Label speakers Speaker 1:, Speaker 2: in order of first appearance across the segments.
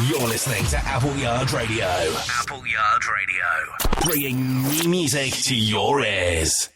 Speaker 1: You're listening to Appleyard Radio. Appleyard Radio. Bringing new music to your ears.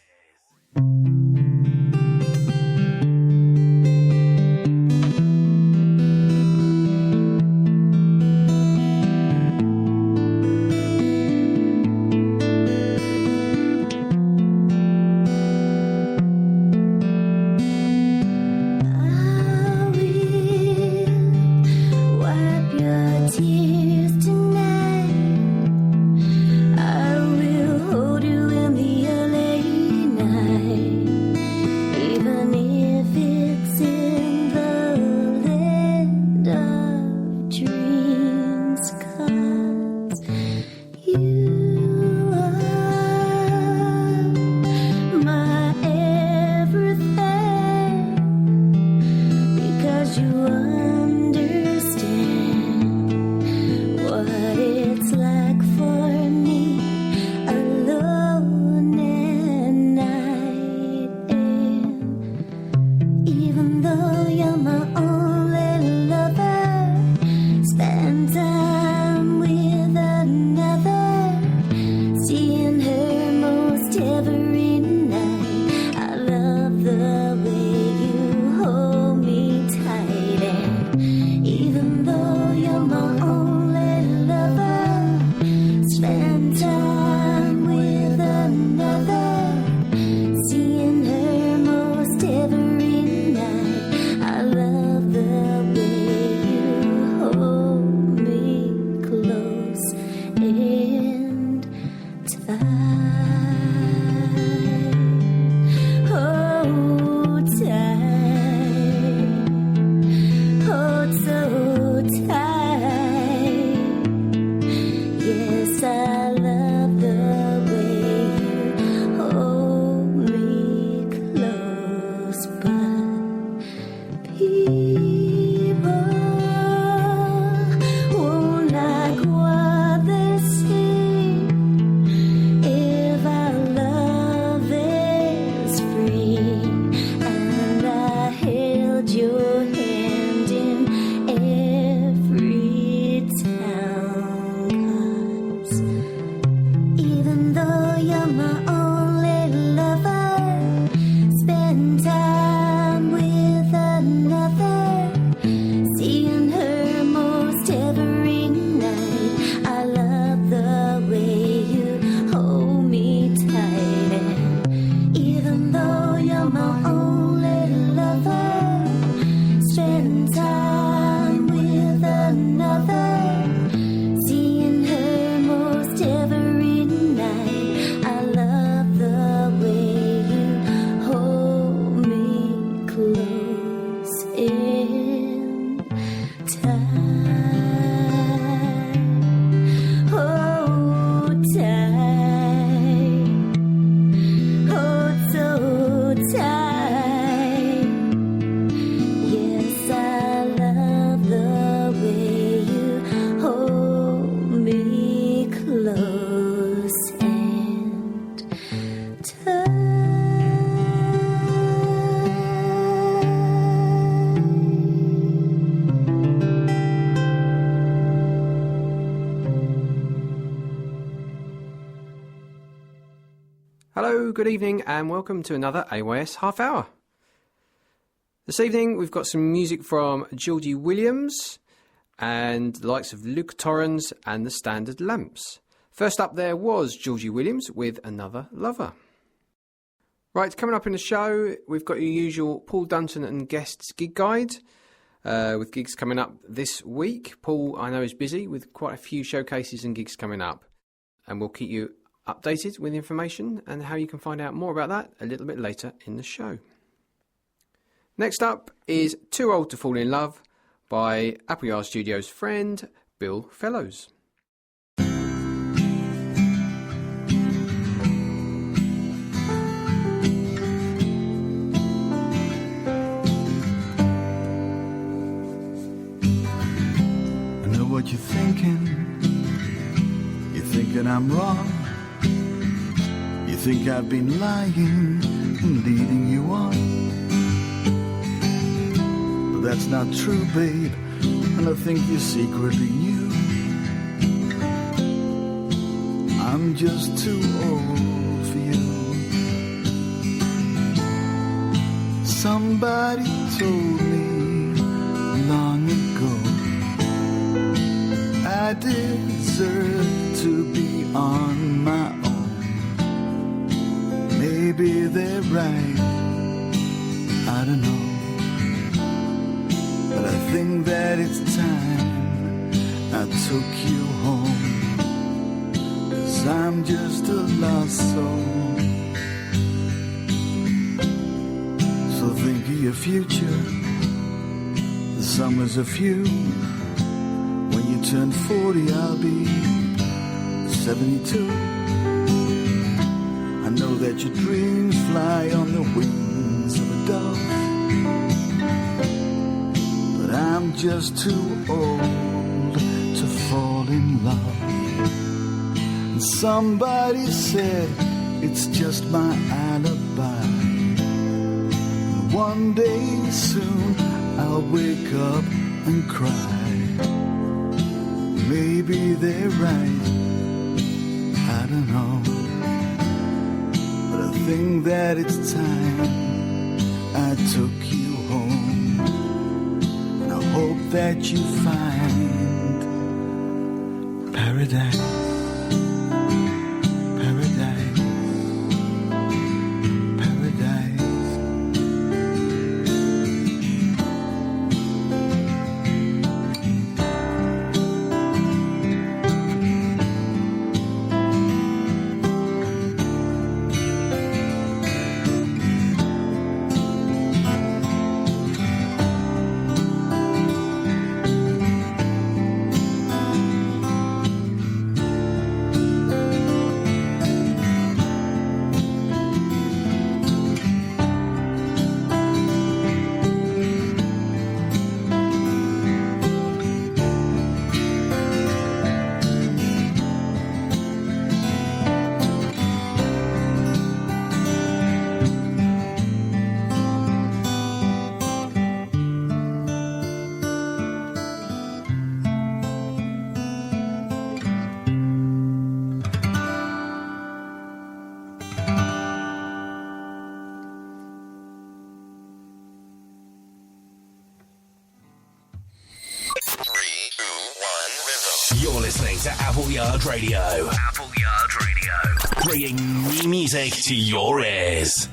Speaker 2: Hello, good evening, and welcome to another AYS Half Hour. This evening we've got some music from Georgie Williams and the likes of Luke Torrens and the Standard Lamps. First up there was Georgie Williams with Another Lover. Right, coming up in the show, we've got your usual Paul Dunton and guests gig guide, with gigs coming up this week. Paul, I know, is busy with quite a few showcases and gigs coming up, and we'll keep you updated with information and how you can find out more about that a little bit later in the show. Next up is Too Old to Fall in Love by Appleyard Studios friend Bill Fellows.
Speaker 3: I know what you're thinking. You're thinking I'm wrong. You think I've been lying and leading you on. But that's not true, babe, and I think you secretly knew I'm just too old for you. Somebody told me long ago I deserve to be on my own. Maybe they're right, I don't know. But I think that it's time I took you home. 'Cause I'm just a lost soul. So think of your future. The summers are few. When you turn 40, I'll be 72. I know that your dreams fly on the wings of a dove, but I'm just too old to fall in love. And somebody said it's just my alibi. And one day soon I'll wake up and cry. Maybe they're right, I don't know. But I think that it's time I took you home. And I hope that you find paradise. Paradise. Paradise.
Speaker 1: You're listening to Appleyard Radio. Appleyard Radio. Bringing new music to your ears.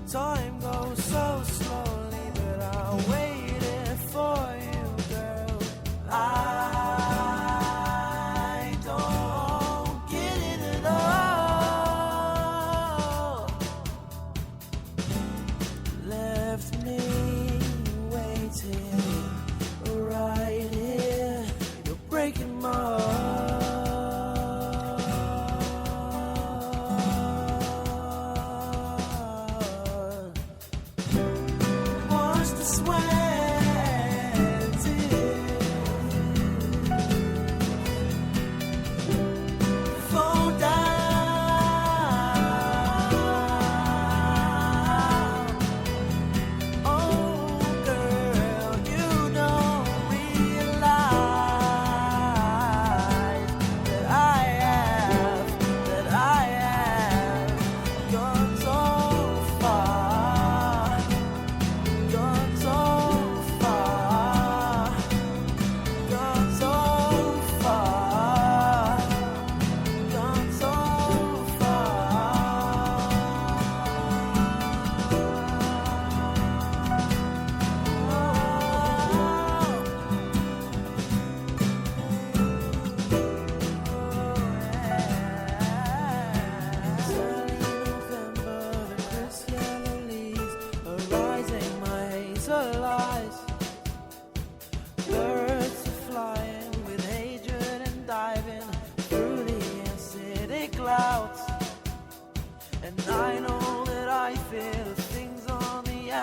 Speaker 4: Time goes so slowly, but I waited for you, girl. I don't get it at all. Left me waiting right here. You're breaking my heart.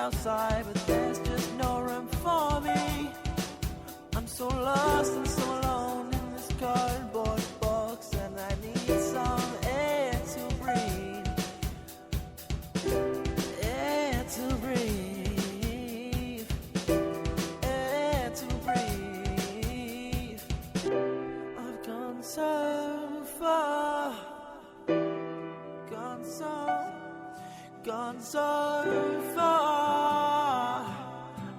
Speaker 4: outside, but there's just no room for me. I'm so lost and so alone in this cardboard box, and I need some air to breathe. Air to breathe. Air to breathe. I've gone so far. Gone so far.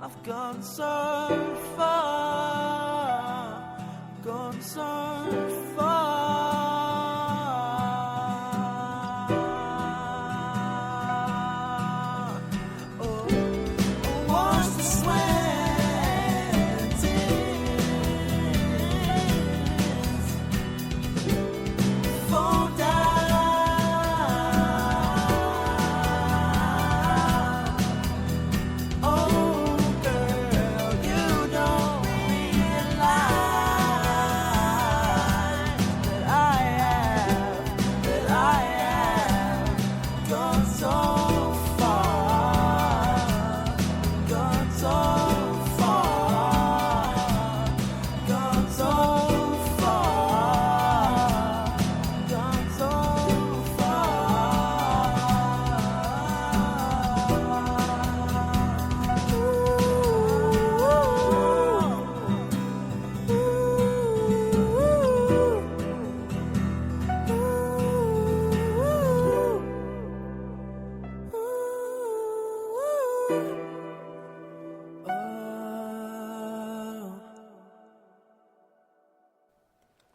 Speaker 4: I've gone so far. Gone so far. Oh, what's the sweat tears fall down?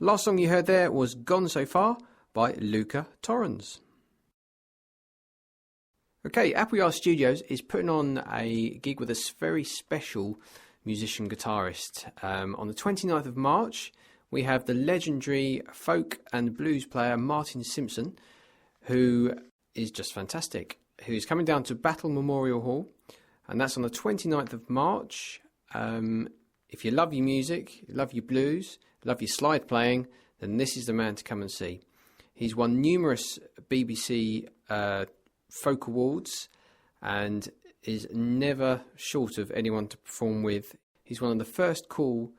Speaker 2: Last song you heard there was Gone So Far by Luca Torrens. Okay, AYS Studios is putting on a gig with a very special musician guitarist. On the 29th of March, we have the legendary folk and blues player Martin Simpson, who is just fantastic, who's coming down to Battle Memorial Hall, and that's on the 29th of March. If you love your music, you love your blues, love your slide playing, then this is the man to come and see. He's won numerous BBC folk awards and is never short of anyone to perform with. He's one of the first cool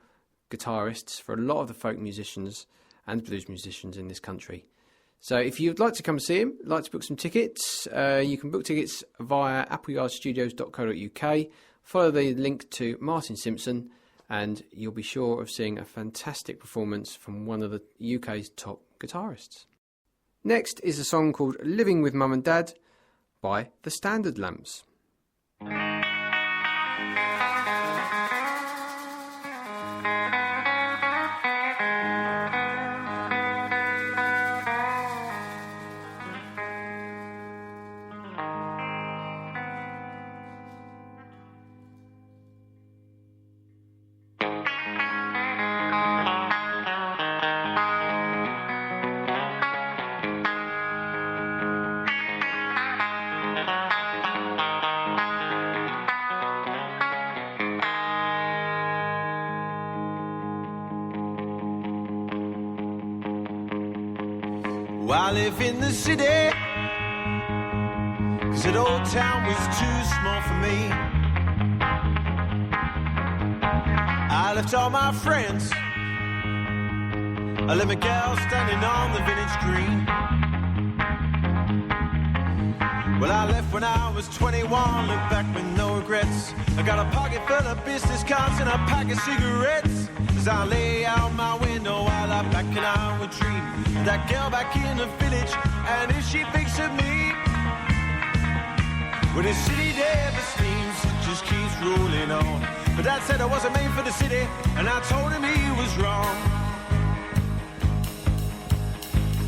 Speaker 2: guitarists for a lot of the folk musicians and blues musicians in this country. So if you'd like to come see him, like to book some tickets, you can book tickets via apoyardstudios.co.uk, follow the link to Martin Simpson, and you'll be sure of seeing a fantastic performance from one of the UK's top guitarists. Next is a song called Living with Mum and Dad by the Standard Lamps.
Speaker 5: I live in the city, 'cause that old town was too small for me. I left all my friends, I left my girl standing on the village green. Well, I left when I was 21, look back with no regrets. I got a pocket full of business cards and a pack of cigarettes. As I lay out my window while I back and I would dream that girl back in the village, and if she thinks of me, when the city never sleeps, it just keeps rolling on. But Dad said I wasn't made for the city, and I told him he was wrong.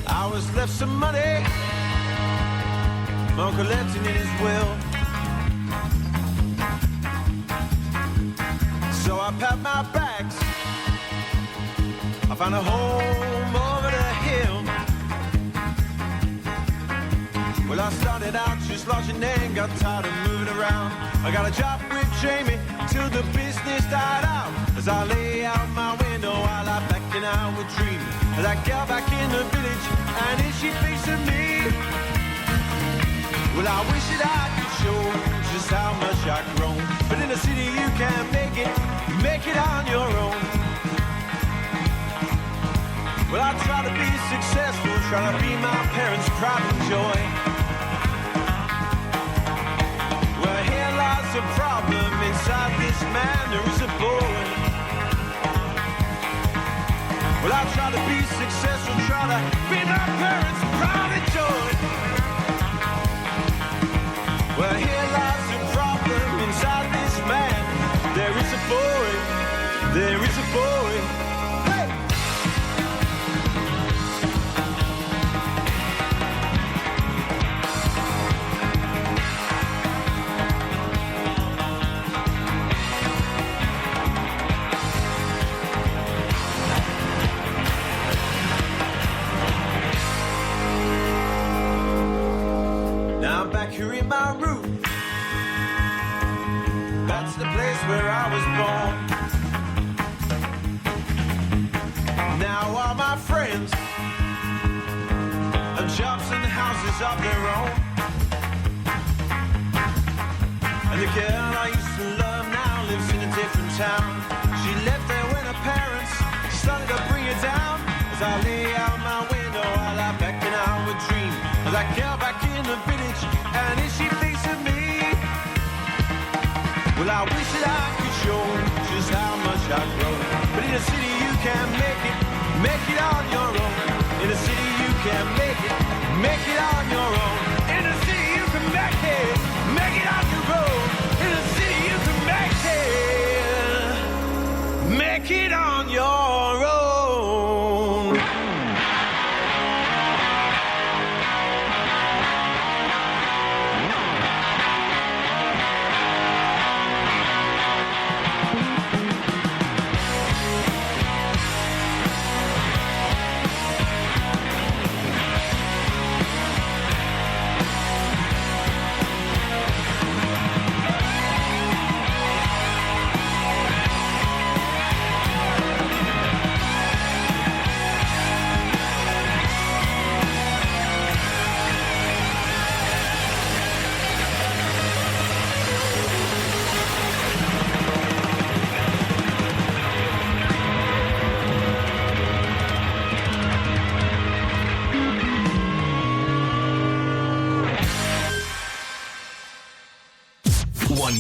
Speaker 5: I was left some money, my uncle left it in his will. So I packed my bags, I found a home over the hill. Well, I started out just lodging and got tired of moving around. I got a job with Jamie till the business died out. As I lay out my window while I back and I would dream of that girl back in the village, and if she thinks of me, well, I wish that I could show just how much I've grown. But in the city you can't make it on your own. Well, I try to be successful, try to be my parents' pride and joy. Well, here lies the problem, inside this man there is a boy. Well, I try to be successful, try to be my parents' pride and joy. Well, here lies the problem, inside this man there is a boy, there is a boy. Hey! Here in my room, that's the place where I was born. Now all my friends have jobs and houses of their own. And the girl I used to love now lives in a different town. She left there when her parents started to bring her down. As I lay out my window, I lie back and I would dream of that girl back in the village. And is she thinks of me? Well, I wish that I could show just how much I've grown. But in the city you can't make it on your own. In the city you can't make it on your own. In the city you can make it on your own. In the city you can make it on your own.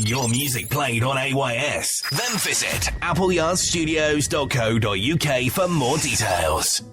Speaker 1: Your music played on AYS. Then visit appleyardstudios.co.uk for more details.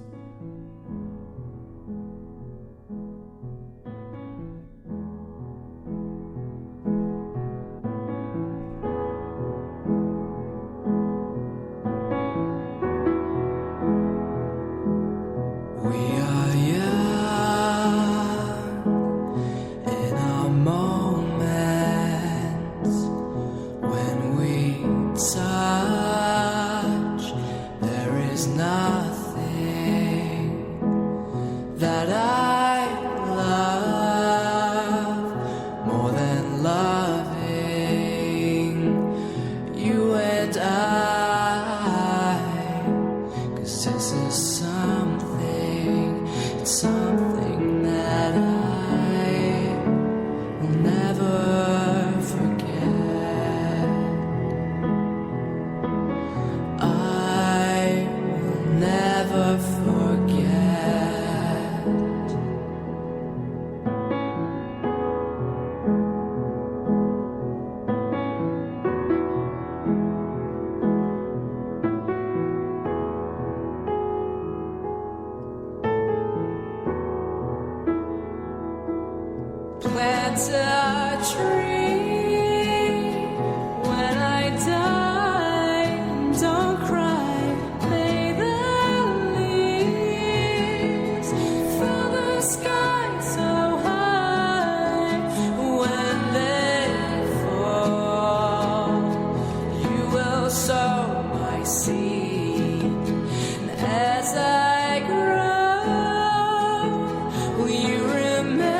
Speaker 6: Will you remember?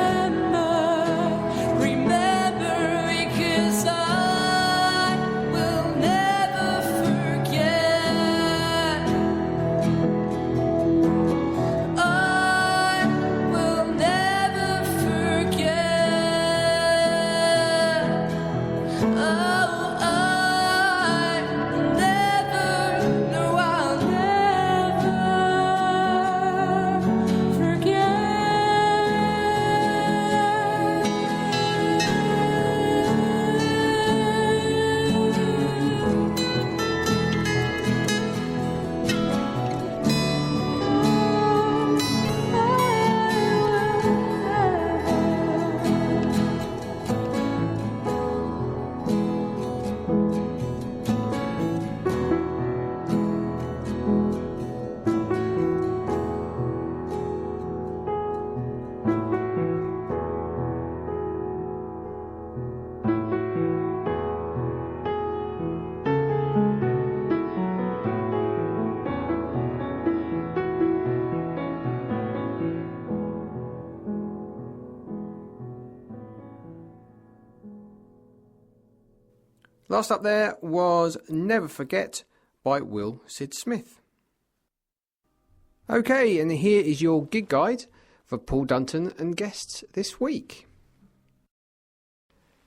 Speaker 2: Last up there was Never Forget by Will Sid Smith. Okay, and here is your gig guide for Paul Dunton and guests this week.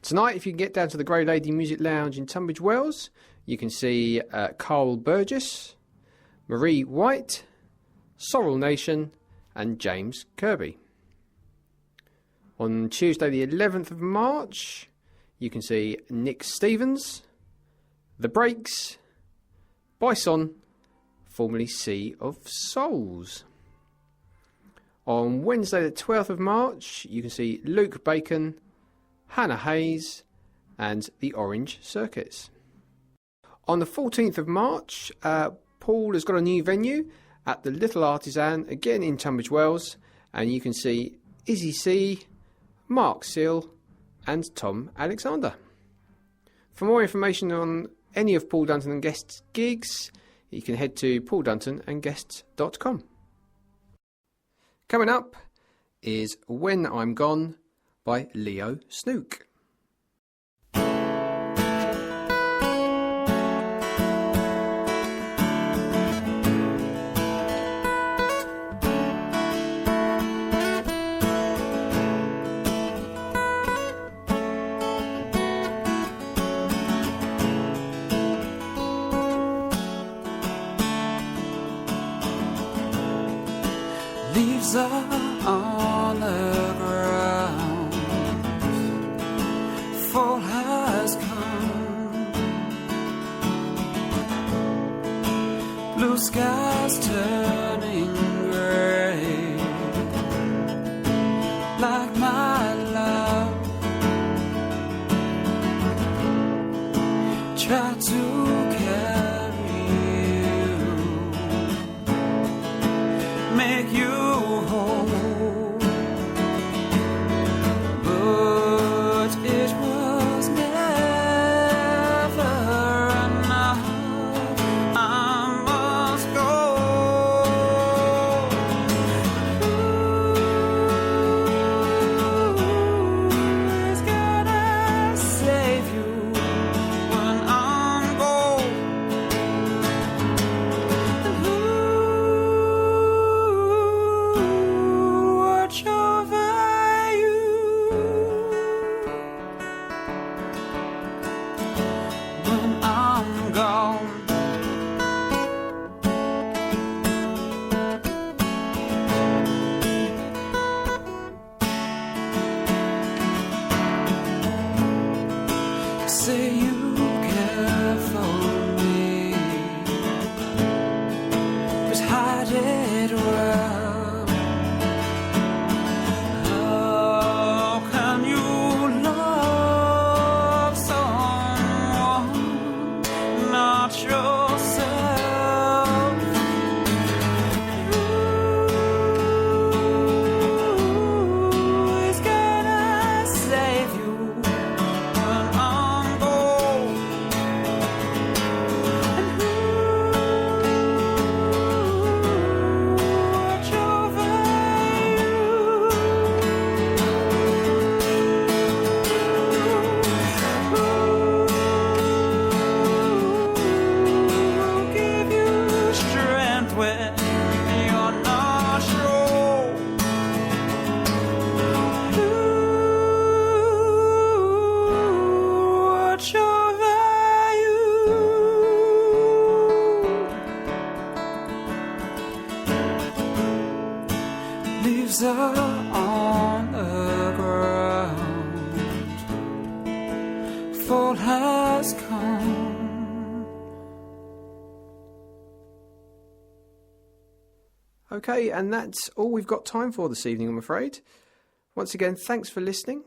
Speaker 2: Tonight, if you can get down to the Grey Lady Music Lounge in Tunbridge Wells, you can see Carl Burgess, Marie White, Sorrel Nation and James Kirby. On Tuesday the 11th of March, you can see Nick Stevens, The Breaks, Bison, formerly Sea of Souls. On Wednesday the 12th of March, you can see Luke Bacon, Hannah Hayes and the Orange Circuits. On the 14th of March, Paul has got a new venue at the Little Artisan, again in Tunbridge Wells, and you can see Izzy C, Mark Seal and Tom Alexander. For more information on any of Paul Dunton and Guests' gigs, you can head to paulduntonandguests.com. Coming up is When I'm Gone by Leo Snook.
Speaker 6: Leaves are on the ground, fall has come, blue skies turning grey, like my love, try to carry you, make you whole, but it was never enough. I must go. Who's gonna save you when I'm gone? Watch over you when I'm gone. Say you care for me, but hide it well. How can you love someone not yourself? Who is gonna save you when I'm gone? has come.
Speaker 2: Okay, and that's all we've got time for this evening, I'm afraid. Once again, thanks for listening.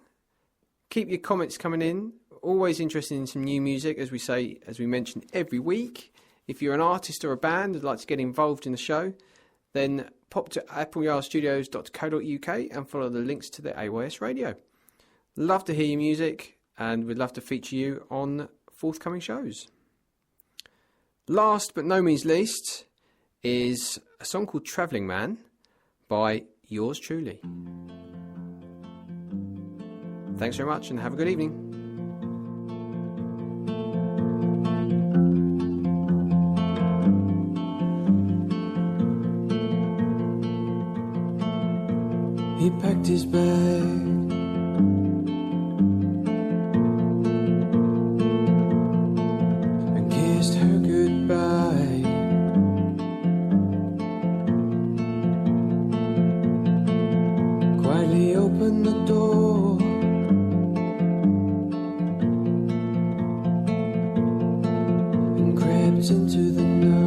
Speaker 2: Keep your comments coming in. Always interested in some new music, as we mentioned every week. If you're an artist or a band who'd like to get involved in the show, then pop to appleyardstudios.co.uk and follow the links to the AYS Radio. Love to hear your music, and we'd love to feature you on forthcoming shows. Last but no means least is a song called Travelling Man by yours truly. Thanks very much and have a good evening.
Speaker 6: He packed his bag and kissed her goodbye. Quietly opened the door and crept into the night.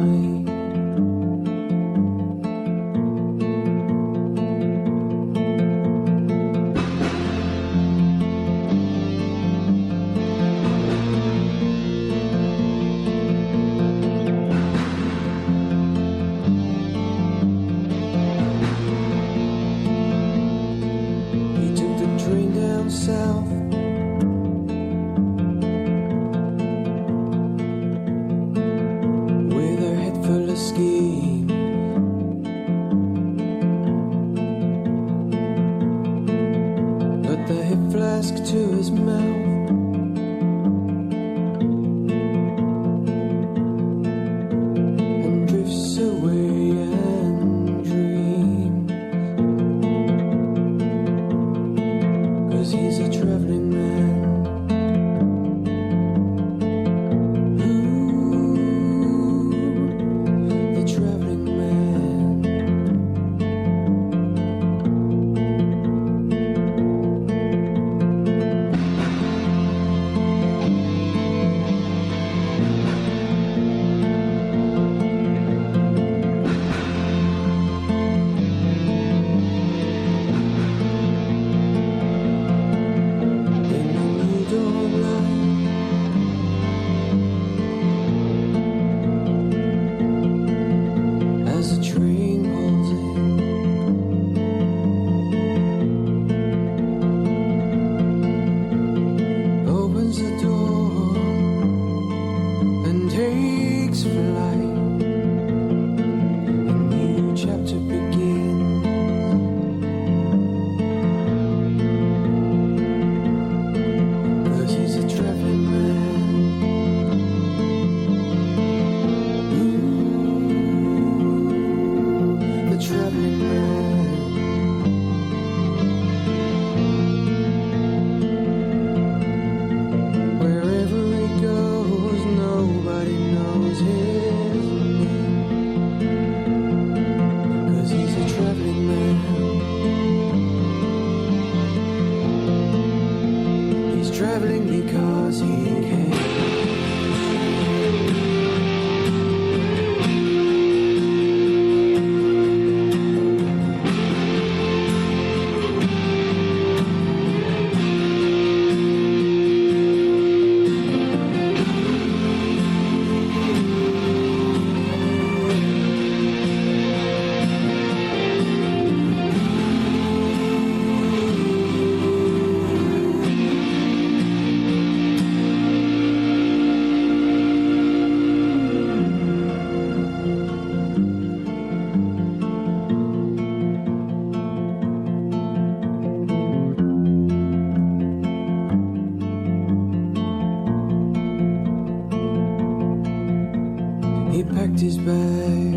Speaker 6: His bag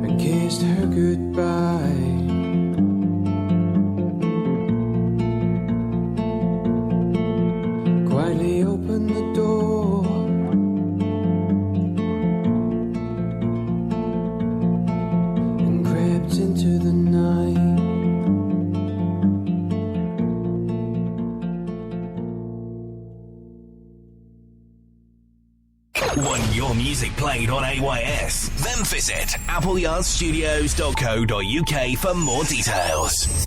Speaker 6: and kissed her goodbye. Quietly opened the door and crept into the night.
Speaker 1: music played on AYS, then visit appleyardstudios.co.uk for more details.